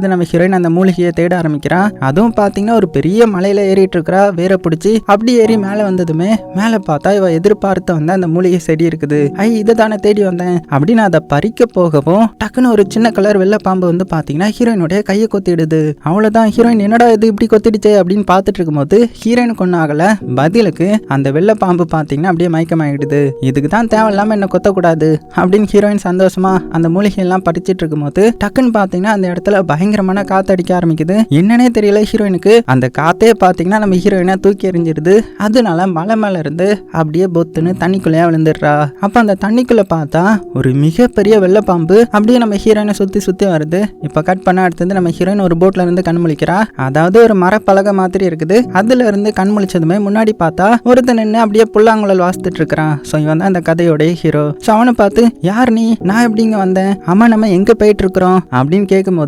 நம்ம ஹீரோயின் அந்த மூலிகையை தேட ஆரம்பிக்கிறா. அதுவும் பாத்தீங்கன்னா ஒரு பெரிய மலையில ஏறிட்டு இருக்கிறா. வேற பிடிச்சி அப்படி ஏறி மேல வந்ததுமே மேல பார்த்தா இவ எதிர்பார்த்து வந்த அந்த மூலிகை செடி இருக்குது. இதை தானே தேடி வந்தேன் அப்படின்னு அதை பறிக்க போகவும் டக்குன்னு ஒரு சின்ன கலர் வெள்ளை பாம்பு வந்து பாத்தீங்கன்னா ஹீரோயினுடைய கையை கொத்திடுது. அவ்வளவுதான். ஹீரோயின் என்னடா இது இப்படி கொத்திடுச்சே அப்படின்னு பார்த்துட்டு இருக்கும்போது ஹீரோயினுக்கு ஒன்னும் ஆகல. பதிலுக்கு அந்த வெள்ளை பாம்பு பாத்தீங்கன்னா அப்படியே மயக்கமாயிடுது. இதுக்கு தான் தேவையில்லாம என்ன கொத்தக்கூடாது அப்படின்னு ஹீரோயின் சந்தோஷமா அந்த மூலிகை எல்லாம் படிச்சிட்டு இருக்கும்போது டக்குன்னு பாத்தீங்கன்னா அந்த இடத்துல பயங்கரமான காத்து அடிக்க ஆரம்பிக்குது. என்னன்னே தெரியல ஹீரோயினுக்கு. அந்த காத்தே பாத்தீங்கன்னா நம்ம ஹீரோயினை தூக்கி எறிஞ்சிருது. அதனால மலை மேல இருந்து அப்படியே பொத்துன்னு தண்ணிக்குள்ளேயே விழுந்துடுறா. அப்ப அந்த தண்ணிக்குள்ள பார்த்தா ஒரு மிகப்பெரிய வெள்ளப்பாம்பு அப்படியே நம்ம ஹீரோயினை சுத்தி சுத்தி வருது. இப்ப கட் பண்ண அடுத்தது நம்ம ஹீரோயின் ஒரு போட்ல இருந்து கண் முழிக்கிறா. அதாவது ஒரு மரப்பலகை மாதிரி இருக்குது. அதுல இருந்து கண் முழிச்சதுமே முன்னாடி பார்த்தா ஒருத்தன் நின்று அப்படியே புல்லாங்குழல் வாசித்துட்டு இருக்கிறான். சோ இவன் தான் அந்த கதையோட ஹீரோ. சோ அவனை பார்த்து யார் நீ, நான் எப்படிங்க வந்தேன், அம்மா நம்ம எங்க போயிட்டு இருக்கிறோம் அப்படின்னு கேட்கும் போது